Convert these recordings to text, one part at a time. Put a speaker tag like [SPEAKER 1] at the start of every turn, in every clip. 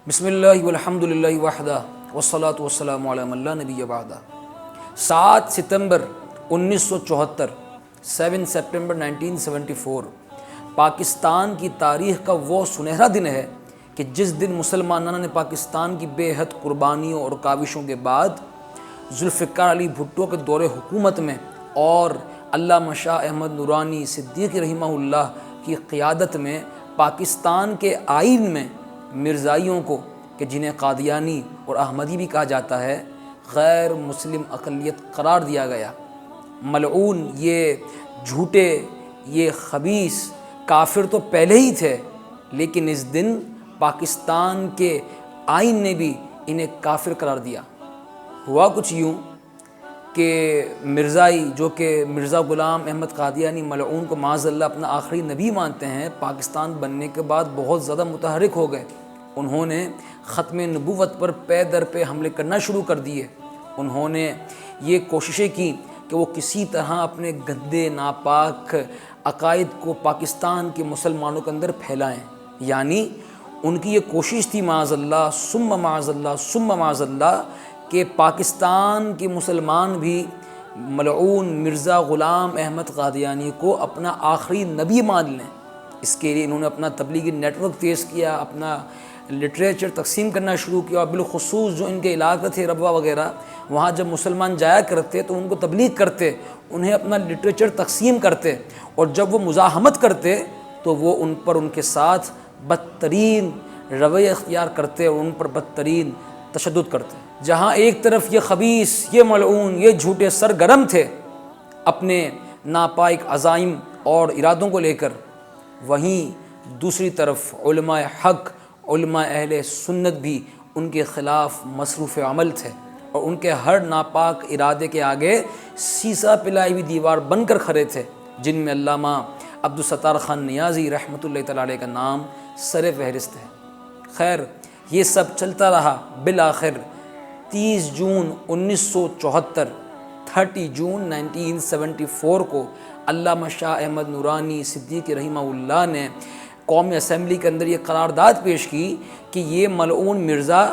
[SPEAKER 1] بسم اللہ والحمد للہ وحدہ والصلاة والسلام علی من لا نبی بعدہ۔ 7 ستمبر 1974، 7 سپٹمبر 1974 پاکستان کی تاریخ کا وہ سنہرا دن ہے کہ جس دن مسلمانوں نے پاکستان کی بے حد قربانیوں اور کاوشوں کے بعد ذوالفقار علی بھٹو کے دور حکومت میں اور علامہ شاہ احمد نورانی صدیقی رحمہ اللہ کی قیادت میں پاکستان کے آئین میں مرزائیوں کو، کہ جنہیں قادیانی اور احمدی بھی کہا جاتا ہے، غیر مسلم اقلیت قرار دیا گیا۔ ملعون، یہ جھوٹے، یہ خبیث کافر تو پہلے ہی تھے، لیکن اس دن پاکستان کے آئین نے بھی انہیں کافر قرار دیا۔ ہوا کچھ یوں کہ مرزائی، جو کہ مرزا غلام احمد قادیانی ملعون کو معاذ اللہ اپنا آخری نبی مانتے ہیں، پاکستان بننے کے بعد بہت زیادہ متحرک ہو گئے۔ انہوں نے ختم نبوت پر پے در پہ حملے کرنا شروع کر دیے۔ انہوں نے یہ کوششیں کی کہ وہ کسی طرح اپنے گندے ناپاک عقائد کو پاکستان کے مسلمانوں کے اندر پھیلائیں، یعنی ان کی یہ کوشش تھی معاذ اللہ ثم معاذ اللہ ثم معاذ اللہ کہ پاکستان کے مسلمان بھی ملعون مرزا غلام احمد قادیانی کو اپنا آخری نبی مان لیں۔ اس کے لیے انہوں نے اپنا تبلیغی نیٹ ورک تیز کیا، اپنا لٹریچر تقسیم کرنا شروع کیا، اور بالخصوص جو ان کے علاقے تھے ربوہ وغیرہ، وہاں جب مسلمان جایا کرتے تو ان کو تبلیغ کرتے، انہیں اپنا لٹریچر تقسیم کرتے، اور جب وہ مزاحمت کرتے تو وہ ان پر ان کے ساتھ بدترین رویہ اختیار کرتے اور ان پر بدترین تشدد کرتے۔ جہاں ایک طرف یہ خبیث، یہ ملعون، یہ جھوٹے سرگرم تھے اپنے ناپائق عزائم اور ارادوں کو لے کر، وہیں دوسری طرف علماء حق، علماء اہل سنت بھی ان کے خلاف مصروف عمل تھے، اور ان کے ہر ناپاک ارادے کے آگے سیسا پلائی ہوئی دیوار بن کر کھڑے تھے، جن میں علامہ عبدالستار خان نیازی رحمۃ اللہ تعالیٰ علیہ کا نام سر فہرست ہے۔ خیر، یہ سب چلتا رہا۔ بالآخر 30 جون 1974، 30 جون 1974 کو علامہ شاہ احمد نورانی صدیقی رحمہ اللہ نے قومی اسمبلی کے اندر یہ قرارداد پیش کی کہ یہ ملعون مرزا،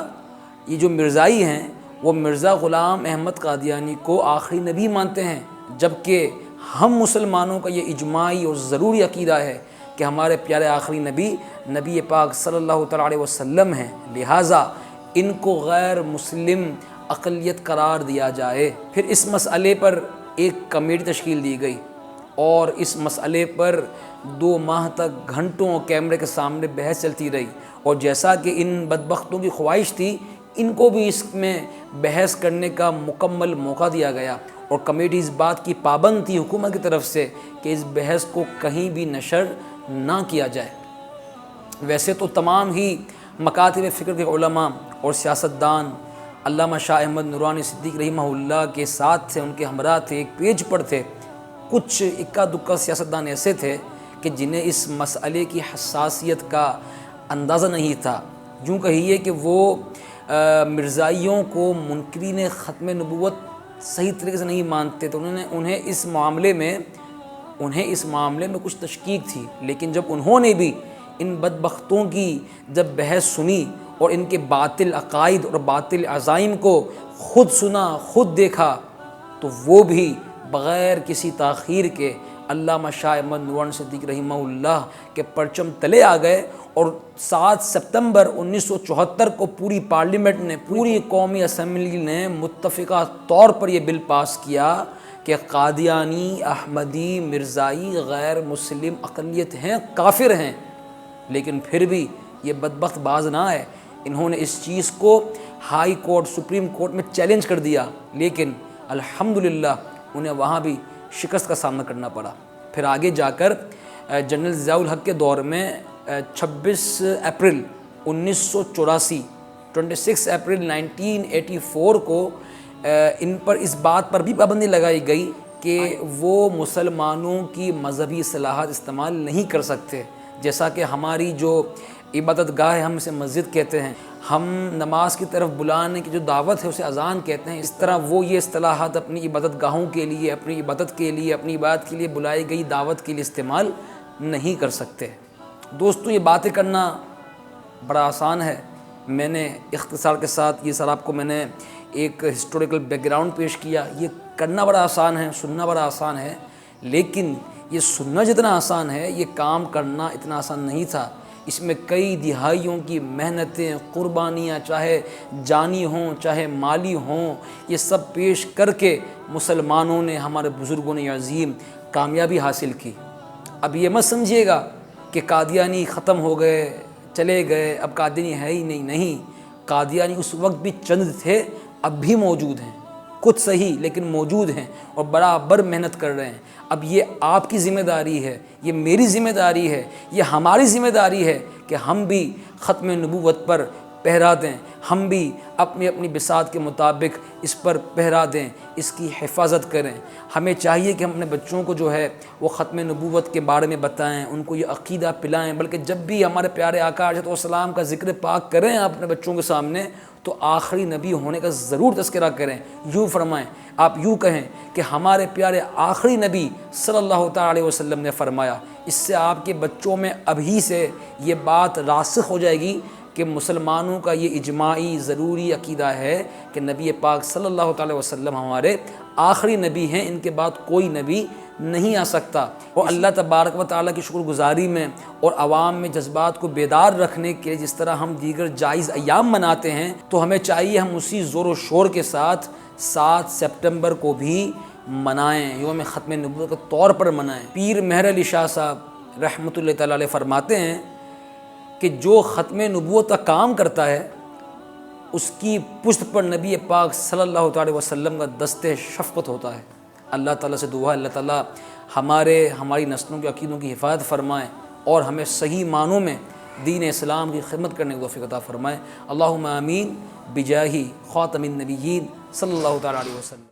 [SPEAKER 1] یہ جو مرزائی ہیں، وہ مرزا غلام احمد قادیانی کو آخری نبی مانتے ہیں، جبکہ ہم مسلمانوں کا یہ اجماعی اور ضروری عقیدہ ہے کہ ہمارے پیارے آخری نبی نبی پاک صلی اللہ تعالیٰ علیہ وسلم ہیں، لہٰذا ان کو غیر مسلم اقلیت قرار دیا جائے۔ پھر اس مسئلے پر ایک کمیٹی تشکیل دی گئی، اور اس مسئلے پر 2 ماہ تک گھنٹوں کیمرے کے سامنے بحث چلتی رہی، اور جیسا کہ ان بدبختوں کی خواہش تھی، ان کو بھی اس میں بحث کرنے کا مکمل موقع دیا گیا، اور کمیٹی اس بات کی پابند تھی حکومت کی طرف سے کہ اس بحث کو کہیں بھی نشر نہ کیا جائے۔ ویسے تو تمام ہی مکاتب فکر کے علماء اور سیاستدان علامہ شاہ احمد نورانی صدیق رحمہ اللہ کے ساتھ تھے، ان کے ہمراہ تھے، ایک پیج پر تھے۔ کچھ اکا دکا سیاستدان ایسے تھے کہ جنہیں اس مسئلے کی حساسیت کا اندازہ نہیں تھا، یوں کہیے کہ وہ مرزائیوں کو منکرین ختم نبوت صحیح طریقے سے نہیں مانتے، تو انہیں اس معاملے میں کچھ تشکیک تھی۔ لیکن جب انہوں نے بھی ان بدبختوں کی جب بحث سنی اور ان کے باطل عقائد اور باطل عزائم کو خود سنا، خود دیکھا، تو وہ بھی بغیر کسی تاخیر کے علامہ شاہ احمد نورانی صدیق رحمہ اللہ کے پرچم تلے آ گئے، اور 7 ستمبر 1974 کو پوری پارلیمنٹ نے، پوری قومی اسمبلی نے متفقہ طور پر یہ بل پاس کیا کہ قادیانی، احمدی، مرزائی غیر مسلم اقلیت ہیں، کافر ہیں۔ لیکن پھر بھی یہ بدبخت باز نہ آئے، انہوں نے اس چیز کو ہائی کورٹ، سپریم کورٹ میں چیلنج کر دیا، لیکن الحمدللہ انہیں وہاں بھی شکست کا سامنا کرنا پڑا۔ پھر آگے جا کر جنرل ضیاء الحق کے دور میں 26 اپریل 1984، 26 اپریل 1984 کو ان پر اس بات پر بھی پابندی لگائی گئی کہ وہ مسلمانوں کی مذہبی اصطلاحات استعمال نہیں کر سکتے، جیسا کہ ہماری جو عبادت گاہ ہے ہم اسے مسجد کہتے ہیں، ہم نماز کی طرف بلانے کی جو دعوت ہے اسے اذان کہتے ہیں، اس طرح وہ یہ اصطلاحات اپنی عبادت گاہوں کے لیے، اپنی عبادت کے لیے، اپنی عبادت کے لیے بلائی گئی دعوت کے لیے استعمال نہیں کر سکتے۔ دوستو، یہ باتیں کرنا بڑا آسان ہے، میں نے اختصار کے ساتھ یہ سر آپ کو میں نے ایک ہسٹوریکل بیک گراؤنڈ پیش کیا۔ یہ کرنا بڑا آسان ہے، سننا بڑا آسان ہے، لیکن یہ سننا جتنا آسان ہے یہ کام کرنا اتنا آسان نہیں تھا۔ اس میں کئی دہائیوں کی محنتیں، قربانیاں، چاہے جانی ہوں چاہے مالی ہوں، یہ سب پیش کر کے مسلمانوں نے، ہمارے بزرگوں نے عظیم کامیابی حاصل کی۔ اب یہ مت سمجھیے گا کہ قادیانی ختم ہو گئے، چلے گئے، اب قادیانی ہے ہی نہیں۔ قادیانی اس وقت بھی چند تھے، اب بھی موجود ہیں، کچھ صحیح لیکن موجود ہیں اور برابر محنت کر رہے ہیں۔ اب یہ آپ کی ذمہ داری ہے، یہ میری ذمہ داری ہے، یہ ہماری ذمہ داری ہے کہ ہم بھی ختم نبوت پر پہرا دیں، ہم بھی اپنی اپنی بساط کے مطابق اس پر پہرا دیں، اس کی حفاظت کریں۔ ہمیں چاہیے کہ ہم اپنے بچوں کو جو ہے وہ ختم نبوت کے بارے میں بتائیں، ان کو یہ عقیدہ پلائیں، بلکہ جب بھی ہمارے پیارے آقا علیہ السلام کا ذکر پاک کریں آپ اپنے بچوں کے سامنے تو آخری نبی ہونے کا ضرور تذکرہ کریں۔ یوں فرمائیں، آپ یوں کہیں کہ ہمارے پیارے آخری نبی صلی اللہ تعالیٰ علیہ وسلم نے فرمایا۔ اس سے آپ کے بچوں میں ابھی سے یہ بات راسخ ہو جائے گی کہ مسلمانوں کا یہ اجماعی ضروری عقیدہ ہے کہ نبی پاک صلی اللہ تعالیٰ وسلم ہمارے آخری نبی ہیں، ان کے بعد کوئی نبی نہیں آ سکتا۔ اور اللہ تبارک و تعالیٰ کی شکر گزاری میں اور عوام میں جذبات کو بیدار رکھنے کے جس طرح ہم دیگر جائز ایام مناتے ہیں تو ہمیں چاہیے ہم اسی زور و شور کے ساتھ 7 سپٹمبر کو بھی منائیں، یوم ختم نبوت کے طور پر منائیں۔ پیر مہر علی شاہ صاحب رحمۃ اللہ تعالیٰ علیہ فرماتے ہیں کہ جو ختم نبوت کا کام کرتا ہے اس کی پشت پر نبی پاک صلی اللہ تعالی وسلم کا دست شفقت ہوتا ہے۔ اللہ تعالیٰ سے دعا ہے اللہ تعالیٰ ہماری نسلوں کے عقیدوں کی حفاظت فرمائے اور ہمیں صحیح معنوں میں دین اسلام کی خدمت کرنے کی توفیق عطا فرمائے۔ اللہم آمین بجاہ خاتم النبیین صلی اللہ تعالی علیہ وسلم۔